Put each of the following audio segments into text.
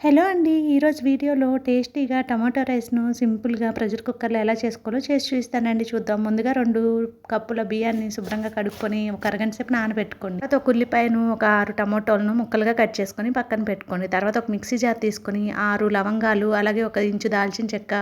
Hello అండి. ఈరోజు వీడియోలో టేస్టీగా టమాటో రైస్‌ను సింపుల్‌గా ప్రెషర్ కుక్కర్‌లో ఎలా చేసుకోవాలో చేసి చూపిస్తానండి. చూద్దాం. ముందుగా 2 కప్పుల బియ్యాన్ని శుభ్రంగా కడుక్కొని ఒక అరగంట సేపు నానబెట్టుకోండి. తర్వాత ఒక ఉల్లిపాయను, ఒక 6 టమాటోలను ముక్కలుగా కట్ చేసుకొని పక్కన పెట్టుకోండి. తర్వాత ఒక మిక్సీ జార్ తీసుకొని 6 లవంగాలు, అలాగే 1 ఇంచు దాల్చిన చెక్క,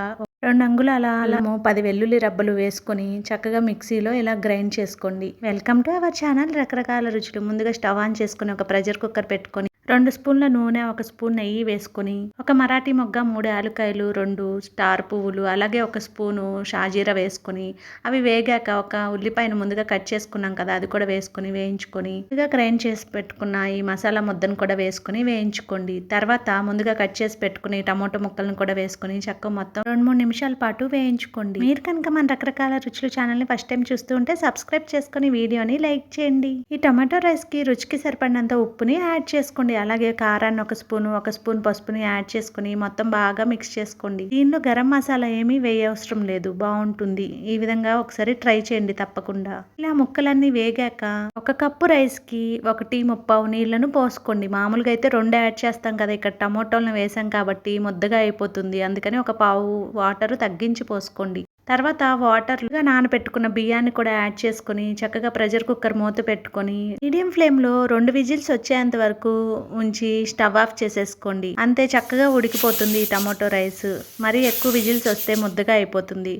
2 అంగుళాల అల్లము, 10 వెల్లుల్లి రబ్బలు వేసుకొని చక్కగా మిక్సీలో ఇలా గ్రైండ్ చేసుకోండి. వెల్కమ్ టు అవర్ ఛానల్ రకరకాల రుచులు. ముందుగా స్టవ్ ఆన్ చేసుకొని ఒక ప్రెషర్ కుక్కర్ పెట్టుకొని 2 స్పూన్ల నూనె, 1 స్పూన్ నెయ్యి వేసుకొని, ఒక మరాఠీ మొగ్గ, 3 యాలక్కాయలు, 2 స్టార్ పువ్వులు, అలాగే 1 స్పూను షాజీరా వేసుకొని, అవి వేగాక ఒక ఉల్లిపాయను ముందుగా కట్ చేసుకున్నాం కదా, అది కూడా వేసుకొని వేయించుకొని, ముందుగా గ్రైండ్ చేసి పెట్టుకున్న ఈ మసాలా ముద్దను కూడా వేసుకొని వేయించుకోండి. తర్వాత ముందుగా కట్ చేసి పెట్టుకుని టమాటో ముక్కలను కూడా వేసుకొని చక్కగా మొత్తం 2-3 నిమిషాల పాటు వేయించుకోండి. మీరు కనుక మన రకరకాల రుచులు ఛానల్ని ఫస్ట్ టైం చూస్తూ ఉంటే సబ్స్క్రైబ్ చేసుకొని వీడియోని లైక్ చేయండి. ఈ టమాటో రైస్కి రుచికి సరిపడినంత ఉప్పుని యాడ్ చేసుకోండి. అలాగే కారాన్ని 1 స్పూన్ పసుపుని యాడ్ చేసుకుని మొత్తం బాగా మిక్స్ చేసుకోండి. దీనిలో గరం మసాలా ఏమీ వేయవసరం లేదు, బాగుంటుంది. ఈ విధంగా ఒకసారి ట్రై చేయండి తప్పకుండా. ఇలా ముక్కలన్నీ వేగాక 1 కప్పు రైస్ కి 1:30 నీళ్లను పోసుకోండి. మామూలుగా అయితే 2 యాడ్ చేస్తాం కదా, ఇక్కడ టమోటాలను వేసాం కాబట్టి ముద్దగా అయిపోతుంది. అందుకని 1 పావు వాటర్ తగ్గించి పోసుకోండి. తర్వాత వాటర్గా నానబెట్టుకున్న బియ్యాన్ని కూడా యాడ్ చేసుకొని చక్కగా ప్రెషర్ కుక్కర్ మూత పెట్టుకొని మీడియం ఫ్లేమ్లో 2 విజిల్స్ వచ్చేంత వరకు ఉంచి స్టవ్ ఆఫ్ చేసేసుకోండి. అంతే, చక్కగా ఉడికిపోతుంది ఈ టమాటో రైస్. మరీ ఎక్కువ విజిల్స్ వస్తే ముద్దగా అయిపోతుంది.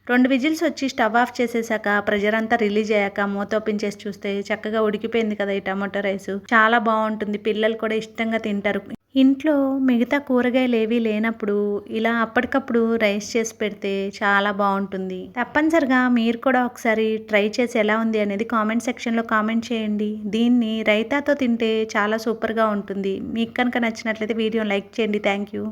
2 విజిల్స్ వచ్చి స్టవ్ ఆఫ్ చేసేసాక ప్రెషర్ అంతా రిలీజ్ అయ్యాక మూత ఓపెన్ చేసి చూస్తే చక్కగా ఉడికిపోయింది కదా ఈ టమాటో రైస్. చాలా బాగుంటుంది, పిల్లలు కూడా ఇష్టంగా తింటారు. ఇంట్లో మిగతా కూరగాయలు ఏవీ లేనప్పుడు ఇలా అప్పటికప్పుడు రైస్ చేసి పెడితే చాలా బాగుంటుంది. తప్పనిసరిగా మీరు కూడా ఒకసారి ట్రై చేసి ఎలా ఉంది అనేది కామెంట్ సెక్షన్లో కామెంట్ చేయండి. దీన్ని రైతాతో తింటే చాలా సూపర్గా ఉంటుంది. మీకు కనుక నచ్చినట్లయితే వీడియోని లైక్ చేయండి. Thank you.